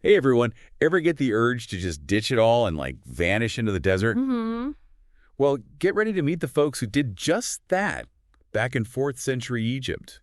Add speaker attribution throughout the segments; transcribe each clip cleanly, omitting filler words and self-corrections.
Speaker 1: Hey everyone, ever get the urge to just ditch it all and vanish into the desert?
Speaker 2: Mm-hmm.
Speaker 1: Well, get ready to meet the folks who did just that back in 4th century Egypt,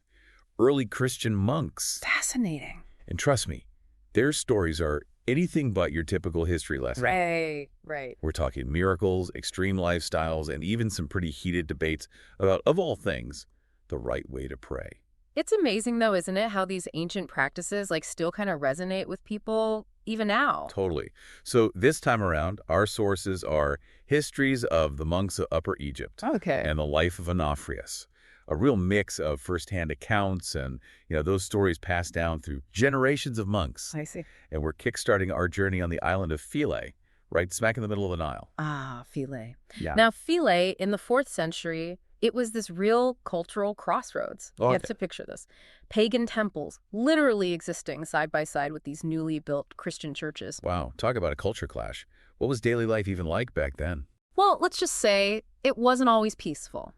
Speaker 1: early Christian monks.
Speaker 2: Fascinating.
Speaker 1: And trust me, their stories are anything but your typical history lesson.
Speaker 2: Right.
Speaker 1: We're talking miracles, extreme lifestyles, and even some pretty heated debates about, of all things, the right way to pray.
Speaker 2: It's amazing, though, isn't it, how these ancient practices still kind of resonate with people even now?
Speaker 1: Totally. So this time around, our sources are Histories of the Monks of Upper Egypt
Speaker 2: Okay.
Speaker 1: and the Life of Onnophrius, a real mix of firsthand accounts and, those stories passed down through generations of monks.
Speaker 2: I see.
Speaker 1: And we're kickstarting our journey on the island of Philae, right smack in the middle of the Nile.
Speaker 2: Ah, Philae.
Speaker 1: Yeah.
Speaker 2: Now, Philae, in the 4th century, it was this real cultural crossroads.
Speaker 1: Oh,
Speaker 2: You have
Speaker 1: okay.
Speaker 2: to picture this. Pagan temples literally existing side by side with these newly built Christian churches.
Speaker 1: Wow, talk about a culture clash. What was daily life even like back then?
Speaker 2: Well, let's just say it wasn't always peaceful.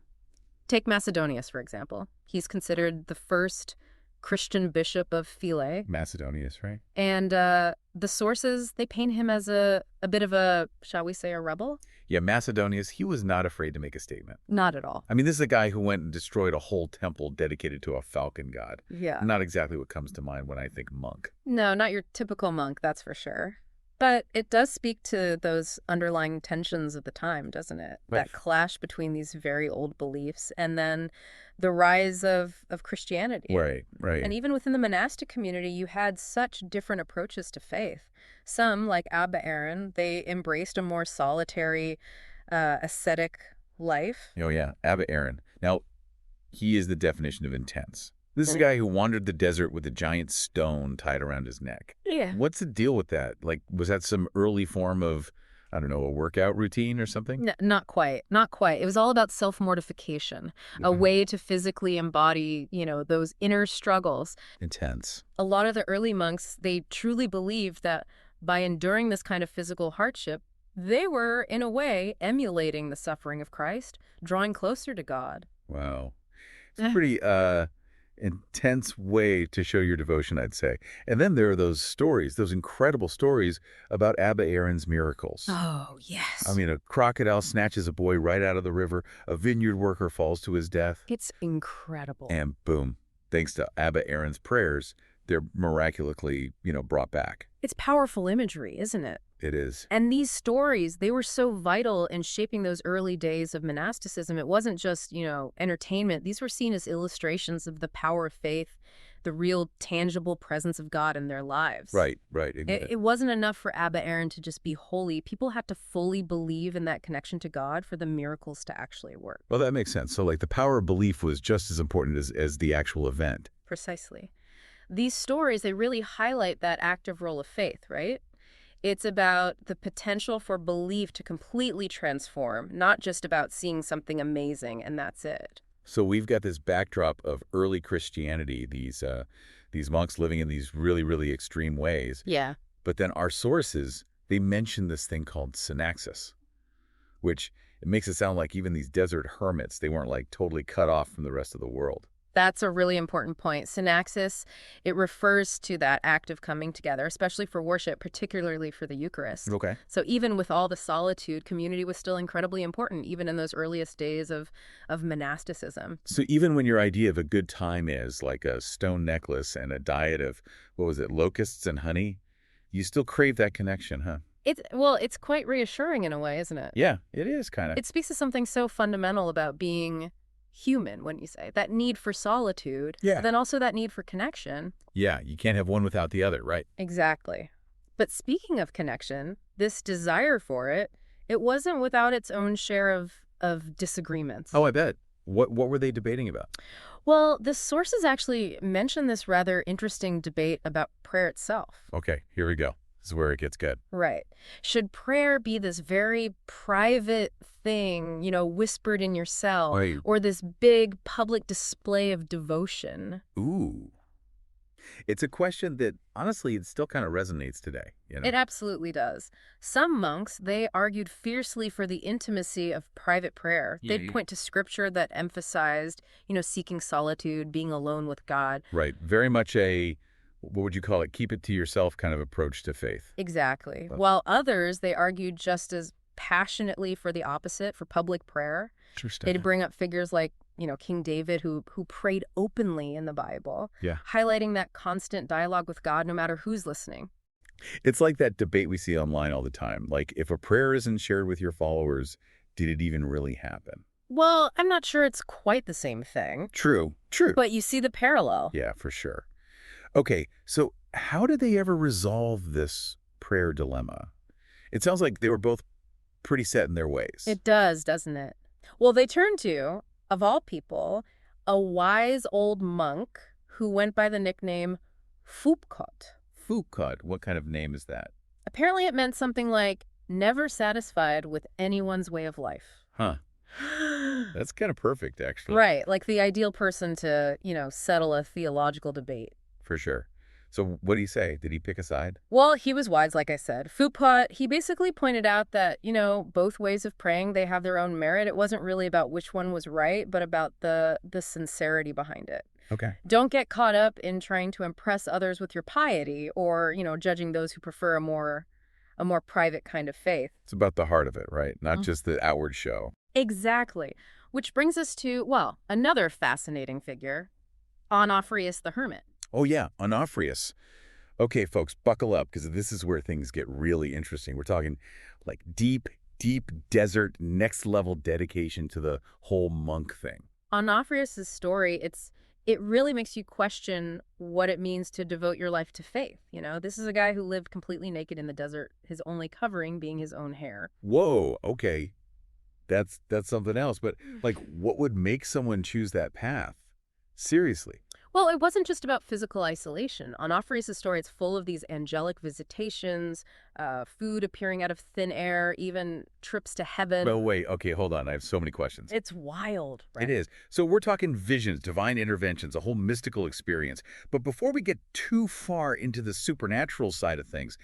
Speaker 2: Take Macedonius, for example. He's considered the first Christian bishop of Philae.
Speaker 1: Macedonius, right?
Speaker 2: And the sources, they paint him as a bit of a, shall we say, a rebel?
Speaker 1: Yeah, Macedonius, he was not afraid to make a statement.
Speaker 2: Not at all.
Speaker 1: I mean, this is a guy who went and destroyed a whole temple dedicated to a falcon god.
Speaker 2: Yeah.
Speaker 1: Not exactly what comes to mind when I think monk.
Speaker 2: No, not your typical monk, that's for sure. But it does speak to those underlying tensions of the time, doesn't it?
Speaker 1: Right.
Speaker 2: That clash between these very old beliefs and then the rise of Christianity.
Speaker 1: Right.
Speaker 2: And even within the monastic community, you had such different approaches to faith. Some, like Abba Aaron, they embraced a more solitary, ascetic life.
Speaker 1: Oh, yeah, Abba Aaron. Now, he is the definition of intense. This is a guy who wandered the desert with a giant stone tied around his neck.
Speaker 2: Yeah.
Speaker 1: What's the deal with that? Was that some early form of, I don't know, a workout routine or something?
Speaker 2: Not quite. Not quite. It was all about self-mortification, a way to physically embody, those inner struggles.
Speaker 1: Intense.
Speaker 2: A lot of the early monks, they truly believed that by enduring this kind of physical hardship, they were, in a way, emulating the suffering of Christ, drawing closer to God.
Speaker 1: Wow. It's a pretty intense way to show your devotion, I'd say. And then there are those stories, those incredible stories about Abba Aaron's miracles.
Speaker 2: Oh, yes.
Speaker 1: I mean, a crocodile snatches a boy right out of the river, a vineyard worker falls to his death,
Speaker 2: It's incredible.
Speaker 1: and boom, thanks to Abba Aaron's prayers, they're miraculously, brought back.
Speaker 2: It's powerful imagery, isn't it?
Speaker 1: It is.
Speaker 2: And these stories, they were so vital in shaping those early days of monasticism. It wasn't just, entertainment. These were seen as illustrations of the power of faith, the real tangible presence of God in their lives.
Speaker 1: Right.
Speaker 2: It wasn't enough for Abba Aaron to just be holy. People had to fully believe in that connection to God for the miracles to actually work.
Speaker 1: Well, that makes sense. So, the power of belief was just as important as the actual event.
Speaker 2: Precisely. These stories, they really highlight that active role of faith, right? It's about the potential for belief to completely transform, not just about seeing something amazing and that's it.
Speaker 1: So we've got this backdrop of early Christianity, these monks living in these really, really extreme ways.
Speaker 2: Yeah.
Speaker 1: But then our sources, they mention this thing called synaxis, which it makes it sound like even these desert hermits, they weren't totally cut off from the rest of the world.
Speaker 2: That's a really important point. Synaxis, it refers to that act of coming together, especially for worship, particularly for the Eucharist.
Speaker 1: Okay.
Speaker 2: So even with all the solitude, community was still incredibly important, even in those earliest days of monasticism.
Speaker 1: So even when your idea of a good time is like a stone necklace and a diet of, what was it, locusts and honey, you still crave that connection, huh?
Speaker 2: It's quite reassuring in a way, isn't it?
Speaker 1: Yeah, it is kind of.
Speaker 2: It speaks to something so fundamental about being human, when you say that need for solitude,
Speaker 1: Yeah.
Speaker 2: but then also that need for connection.
Speaker 1: Yeah, you can't have one without the other, right?
Speaker 2: Exactly. But speaking of connection, this desire for it, it wasn't without its own share of disagreements.
Speaker 1: Oh, I bet. What were they debating about?
Speaker 2: Well, the sources actually mention this rather interesting debate about prayer itself.
Speaker 1: Okay, here we go. This is where it gets good.
Speaker 2: Right. Should prayer be this very private thing, whispered in your cell,
Speaker 1: Right.
Speaker 2: or this big public display of devotion?
Speaker 1: Ooh. It's a question that, honestly, it still kind of resonates today.
Speaker 2: It absolutely does. Some monks, they argued fiercely for the intimacy of private prayer.
Speaker 1: Yeah,
Speaker 2: They'd point to scripture that emphasized, seeking solitude, being alone with God.
Speaker 1: Right. Very much a What would you call it? Keep it to yourself kind of approach to faith.
Speaker 2: Exactly.
Speaker 1: Well,
Speaker 2: While others, they argued just as passionately for the opposite, for public prayer. They'd
Speaker 1: interesting.
Speaker 2: bring up figures like, King David, who prayed openly in the Bible,
Speaker 1: Yeah.
Speaker 2: highlighting that constant dialogue with God no matter who's listening.
Speaker 1: It's like that debate we see online all the time. Like, if a prayer isn't shared with your followers, did it even really happen?
Speaker 2: Well, I'm not sure it's quite the same thing,
Speaker 1: True. True.
Speaker 2: but you see the parallel.
Speaker 1: Yeah, for sure. Okay, so how did they ever resolve this prayer dilemma? It sounds like they were both pretty set in their ways.
Speaker 2: It does, doesn't it? Well, they turned to, of all people, a wise old monk who went by the nickname Fupkot.
Speaker 1: Foucault, what kind of name is that?
Speaker 2: Apparently it meant something like never satisfied with anyone's way of life.
Speaker 1: Huh. That's kind of perfect, actually.
Speaker 2: Right, like the ideal person to, settle a theological debate.
Speaker 1: For sure. So what do you say? Did he pick a side?
Speaker 2: Well, he was wise, like I said. Fupkot, he basically pointed out that, both ways of praying, they have their own merit. It wasn't really about which one was right, but about the sincerity behind it.
Speaker 1: Okay.
Speaker 2: Don't get caught up in trying to impress others with your piety or, judging those who prefer a more private kind of faith.
Speaker 1: It's about the heart of it, right? Not
Speaker 2: Mhm.
Speaker 1: just the outward show.
Speaker 2: Exactly. Which brings us to, well, another fascinating figure, Onnophrius the hermit.
Speaker 1: Oh, yeah, Onnophrius. Okay, folks, buckle up because this is where things get really interesting. We're talking like deep, deep desert, next level dedication to the whole monk thing.
Speaker 2: Onnophrius' story, it really makes you question what it means to devote your life to faith. This is a guy who lived completely naked in the desert, his only covering being his own hair.
Speaker 1: Whoa, okay. That's something else. But like, what would make someone choose that path? Seriously.
Speaker 2: Well, it wasn't just about physical isolation. Onnophrius' story is full of these angelic visitations, food appearing out of thin air, even trips to heaven.
Speaker 1: Well, wait, okay, hold on. I have so many questions.
Speaker 2: It's wild, right?
Speaker 1: It is. So we're talking visions, divine interventions, a whole mystical experience. But before we get too far into the supernatural side of things,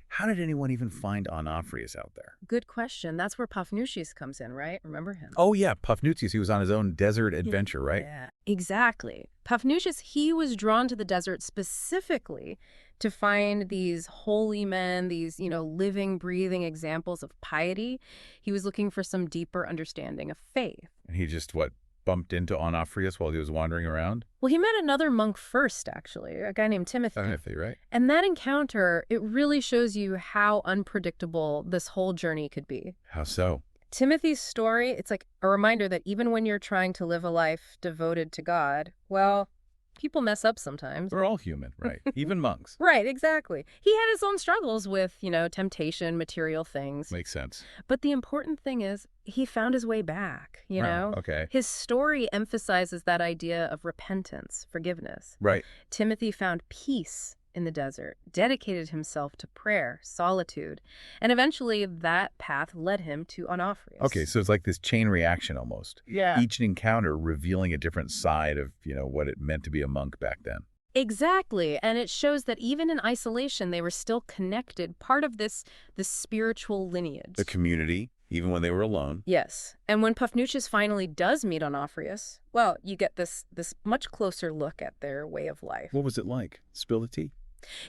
Speaker 1: how did anyone even find Onnophrius out there?
Speaker 2: Good question. That's where Paphnutius comes in, right? Remember him?
Speaker 1: Oh, yeah, Paphnutius. He was on his own desert adventure, right?
Speaker 2: Yeah, exactly. Paphnutius, he was drawn to the desert specifically to find these holy men, these, living, breathing examples of piety. He was looking for some deeper understanding of faith.
Speaker 1: And he just, what, bumped into Onnophrius while he was wandering around?
Speaker 2: Well, he met another monk first, actually, a guy named Timothy.
Speaker 1: Timothy, right?
Speaker 2: And that encounter, it really shows you how unpredictable this whole journey could be.
Speaker 1: How so?
Speaker 2: Timothy's story, it's like a reminder that even when you're trying to live a life devoted to God, well, people mess up sometimes.
Speaker 1: We're all human, right? Even monks.
Speaker 2: Right, exactly. He had his own struggles with, temptation, material things.
Speaker 1: Makes sense.
Speaker 2: But the important thing is he found his way back,
Speaker 1: Wow, okay.
Speaker 2: His story emphasizes that idea of repentance, forgiveness.
Speaker 1: Right.
Speaker 2: Timothy found peace in the desert, dedicated himself to prayer, solitude, and eventually that path led him to Onnophrius.
Speaker 1: Okay, so it's like this chain reaction almost.
Speaker 2: Yeah.
Speaker 1: Each encounter revealing a different side of, what it meant to be a monk back then.
Speaker 2: Exactly. And it shows that even in isolation, they were still connected, part of this spiritual lineage.
Speaker 1: The community, even when they were alone.
Speaker 2: Yes. And when Paphnutius finally does meet Onnophrius, well, you get this much closer look at their way of life.
Speaker 1: What was it like? Spill the tea.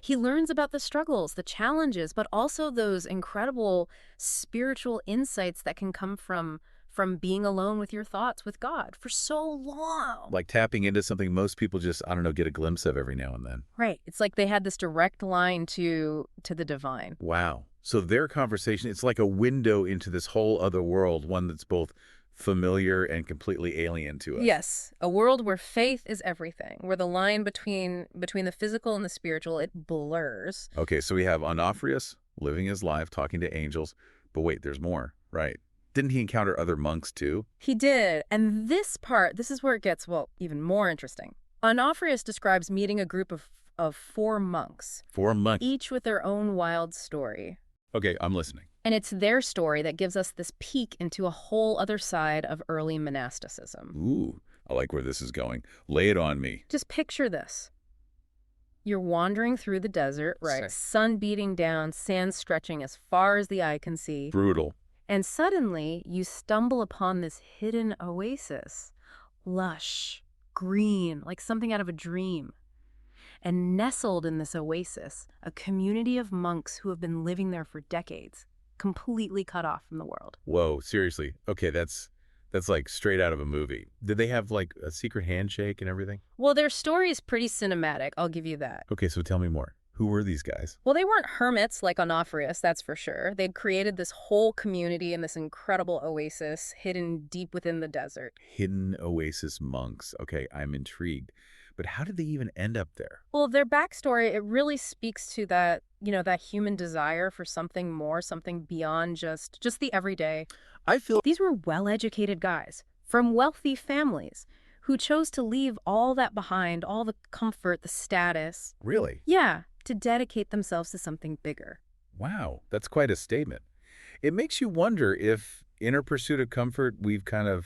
Speaker 2: He learns about the struggles, the challenges, but also those incredible spiritual insights that can come from being alone with your thoughts with God for so long.
Speaker 1: Like tapping into something most people just, I don't know, get a glimpse of every now and then.
Speaker 2: Right. It's like they had this direct line to the divine.
Speaker 1: Wow. So their conversation, it's like a window into this whole other world, one that's both familiar and completely alien to us.
Speaker 2: Yes, a world where faith is everything, where the line between the physical and the spiritual, it blurs.
Speaker 1: Okay, so we have Onnophrius living his life, talking to angels. But wait, there's more, right? Didn't he encounter other monks too?
Speaker 2: He did, and this is where it gets, well, even more interesting. Onnophrius describes meeting a group of 4 monks.
Speaker 1: 4 monks.
Speaker 2: Each with their own wild story.
Speaker 1: Okay, I'm listening.
Speaker 2: And it's their story that gives us this peek into a whole other side of early monasticism.
Speaker 1: Ooh, I like where this is going. Lay it on me.
Speaker 2: Just picture this. You're wandering through the desert, right? Sun beating down, sand stretching as far as the eye can see.
Speaker 1: Brutal.
Speaker 2: And suddenly, you stumble upon this hidden oasis. Lush, green, like something out of a dream. And nestled in this oasis, a community of monks who have been living there for decades, completely cut off from the world.
Speaker 1: Whoa, seriously. Okay, that's like straight out of a movie. Did they have like a secret handshake and everything?
Speaker 2: Well, their story is pretty cinematic, I'll give you that.
Speaker 1: Okay, so tell me more. Who were these guys?
Speaker 2: Well, they weren't hermits like Onnophrius, that's for sure. They'd created this whole community in this incredible oasis hidden deep within the desert.
Speaker 1: Hidden oasis monks. Okay, I'm intrigued. But how did they even end up there?
Speaker 2: Well, their backstory, it really speaks to that, that human desire for something more, something beyond just the everyday.
Speaker 1: I feel
Speaker 2: These were well-educated guys from wealthy families who chose to leave all that behind, all the comfort, the status.
Speaker 1: really.
Speaker 2: Yeah, to dedicate themselves to something bigger.
Speaker 1: Wow, that's quite a statement. It makes you wonder if, in our pursuit of comfort, we've kind of,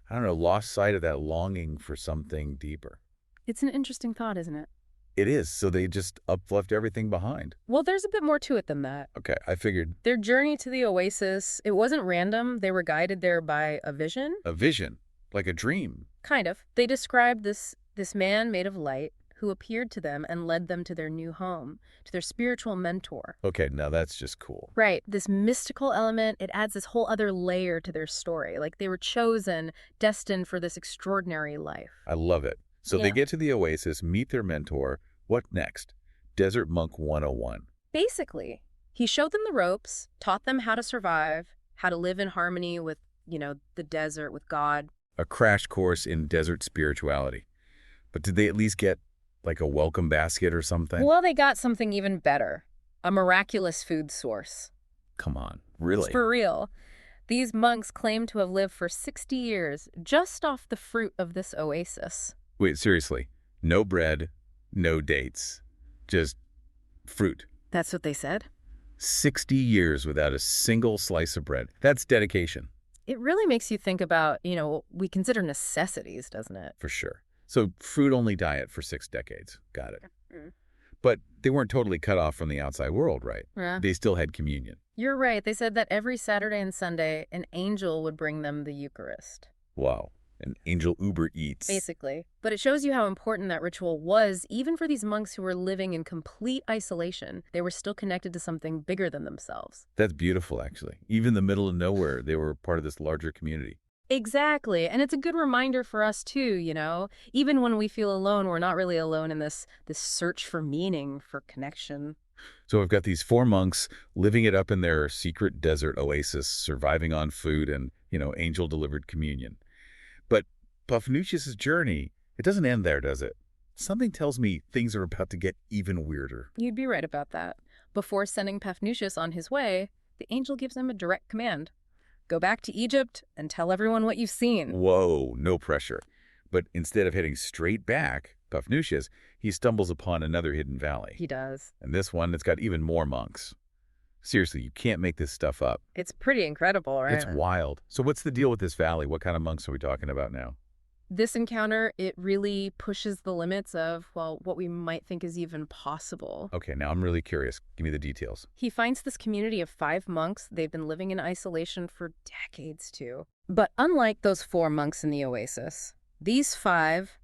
Speaker 1: I don't know, lost sight of that longing for something deeper.
Speaker 2: It's an interesting thought, isn't it?
Speaker 1: It is, so they just left everything behind.
Speaker 2: Well, there's a bit more to it than that.
Speaker 1: Okay, I figured
Speaker 2: Their journey to the oasis, it wasn't random. They were guided there by a vision.
Speaker 1: a vision, like a dream.
Speaker 2: Kind of. They described this man made of light who appeared to them and led them to their new home, to their spiritual mentor.
Speaker 1: Okay, now that's just cool.
Speaker 2: Right. This mystical element, it adds this whole other layer to their story. Like they were chosen, destined for this extraordinary life.
Speaker 1: I love it. So they
Speaker 2: Yeah.
Speaker 1: get to the oasis, meet their mentor. What next? Desert Monk 101.
Speaker 2: Basically, he showed them the ropes, taught them how to survive, how to live in harmony with, the desert, with God.
Speaker 1: A crash course in desert spirituality. But did they at least get like a welcome basket or something?
Speaker 2: Well, they got something even better. A miraculous food source.
Speaker 1: Come on, really?
Speaker 2: For real. These monks claim to have lived for 60 years just off the fruit of this oasis.
Speaker 1: Wait, seriously. No bread, no dates, just fruit.
Speaker 2: That's what they said.
Speaker 1: 60 years without a single slice of bread. That's dedication,
Speaker 2: It really makes you think about, what we consider necessities, doesn't it?
Speaker 1: for sure. So fruit-only diet for 6 decades. Got it.
Speaker 2: Mm.
Speaker 1: But they weren't totally cut off from the outside world, right?
Speaker 2: Yeah.
Speaker 1: They still had communion.
Speaker 2: You're right. They said that every Saturday and Sunday, an angel would bring them the Eucharist.
Speaker 1: Wow. An angel Uber Eats.
Speaker 2: Basically. But it shows you how important that ritual was, even for these monks who were living in complete isolation. They were still connected to something bigger than themselves.
Speaker 1: That's beautiful, actually. Even in the middle of nowhere, they were part of this larger community.
Speaker 2: Exactly. And it's a good reminder for us too, Even when we feel alone, we're not really alone in this search for meaning, for connection.
Speaker 1: So I've got these 4 monks living it up in their secret desert oasis, surviving on food and, angel-delivered communion. But Paphnutius' journey, it doesn't end there, does it? Something tells me things are about to get even weirder.
Speaker 2: You'd be right about that. Before sending Paphnutius on his way, the angel gives him a direct command. Go back to Egypt and tell everyone what you've seen.
Speaker 1: Whoa, no pressure. But instead of heading straight back, Paphnutius, he stumbles upon another hidden valley.
Speaker 2: He does.
Speaker 1: And this one, it's got even more monks. Seriously, you can't make this stuff up.
Speaker 2: It's pretty incredible, right?
Speaker 1: It's wild. So what's the deal with this valley? What kind of monks are we talking about now?
Speaker 2: This encounter, it really pushes the limits of, what we might think is even possible.
Speaker 1: Okay, now I'm really curious. Give me the details.
Speaker 2: He finds this community of 5 monks. They've been living in isolation for decades, too. But unlike those 4 monks in the oasis, these 5,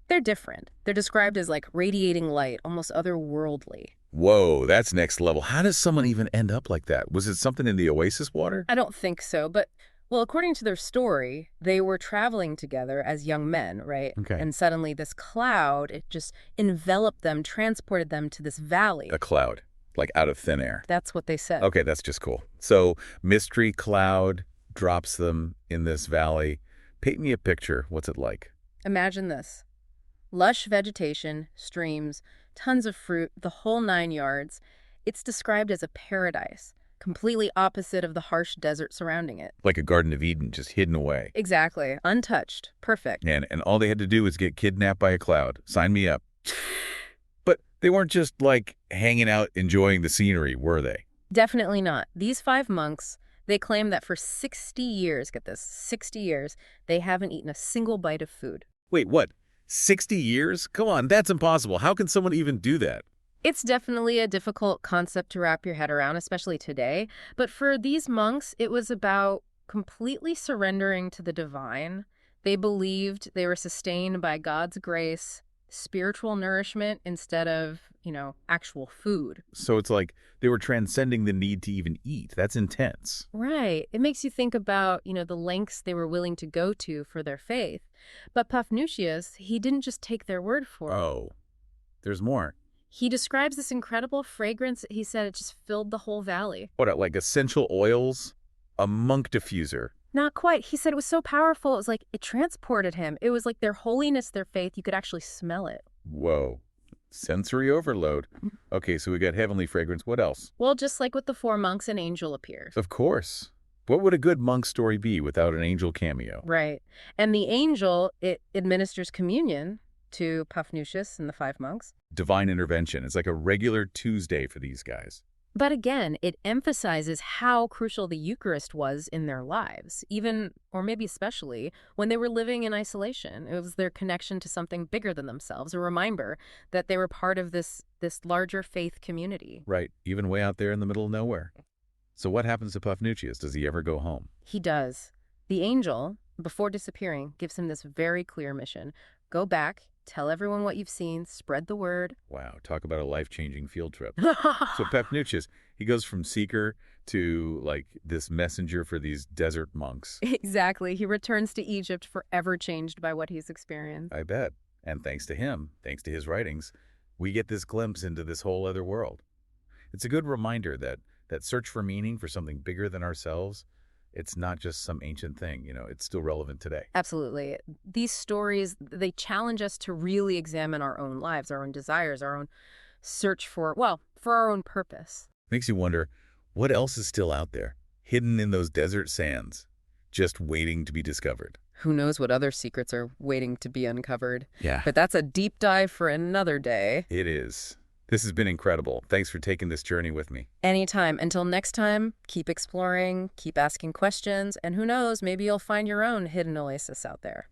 Speaker 2: they're different. They're described as like radiating light, almost otherworldly.
Speaker 1: Whoa, that's next level. How does someone even end up like that? Was it something in the oasis water?
Speaker 2: I don't think so, but, according to their story, they were traveling together as young men, right?
Speaker 1: Okay.
Speaker 2: And suddenly this cloud, it just enveloped them, transported them to this valley.
Speaker 1: A cloud, like out of thin air.
Speaker 2: That's what they said.
Speaker 1: Okay, that's just cool. So mystery cloud drops them in this valley. Paint me a picture. What's it like?
Speaker 2: Imagine this. Lush vegetation, streams, tons of fruit, the whole 9 yards. It's described as a paradise, completely opposite of the harsh desert surrounding it.
Speaker 1: Like a Garden of Eden, just hidden away.
Speaker 2: Exactly. Untouched. Perfect.
Speaker 1: And all they had to do was get kidnapped by a cloud. Sign me up. But they weren't just like hanging out enjoying the scenery, were they?
Speaker 2: Definitely not. These 5 monks, they claim that for 60 years, get this, 60 years, they haven't eaten a single bite of food.
Speaker 1: Wait, what? 60 years? Come on, that's impossible. How can someone even do that?
Speaker 2: It's definitely a difficult concept to wrap your head around, especially today. But for these monks, it was about completely surrendering to the divine. They believed they were sustained by God's grace, spiritual nourishment instead of, actual food.
Speaker 1: So it's like they were transcending the need to even eat. That's intense.
Speaker 2: Right. It makes you think about, the lengths they were willing to go to for their faith. But Paphnutius, he didn't just take their word for it.
Speaker 1: Oh, there's more.
Speaker 2: He describes this incredible fragrance. He said it just filled the whole valley.
Speaker 1: What, like essential oils? A monk diffuser.
Speaker 2: Not quite. He said it was so powerful, it was like it transported him. It was like their holiness, their faith. You could actually smell it.
Speaker 1: Whoa. Sensory overload. Okay, so we got heavenly fragrance. What else?
Speaker 2: Well, just like with the four monks, an angel appears.
Speaker 1: Of course. What would a good monk story be without an angel cameo?
Speaker 2: Right. And the angel, it administers communion to Paphnutius and the five monks.
Speaker 1: Divine intervention. It's like a regular Tuesday for these guys.
Speaker 2: But again, it emphasizes how crucial the Eucharist was in their lives, even, or maybe especially, when they were living in isolation. It was their connection to something bigger than themselves, a reminder that they were part of this larger faith community.
Speaker 1: Right, even way out there in the middle of nowhere. So what happens to Paphnutius? Does he ever go home?
Speaker 2: He does. The angel, before disappearing, gives him this very clear mission. Go back, tell everyone what you've seen, spread the word.
Speaker 1: Wow, talk about a life-changing field trip. So Paphnutius, he goes from seeker to, like, this messenger for these desert monks.
Speaker 2: Exactly. He returns to Egypt forever changed by what he's experienced.
Speaker 1: I bet. And thanks to him, thanks to his writings, we get this glimpse into this whole other world. It's a good reminder that search for meaning, for something bigger than ourselves, it's not just some ancient thing, it's still relevant today.
Speaker 2: Absolutely. These stories, they challenge us to really examine our own lives, our own desires, our own search for our own purpose.
Speaker 1: Makes you wonder, what else is still out there, hidden in those desert sands, just waiting to be discovered?
Speaker 2: Who knows what other secrets are waiting to be uncovered?
Speaker 1: Yeah.
Speaker 2: But that's a deep dive for another day.
Speaker 1: It is. This has been incredible. Thanks for taking this journey with me.
Speaker 2: Anytime. Until next time, keep exploring, keep asking questions, and who knows, maybe you'll find your own hidden oasis out there.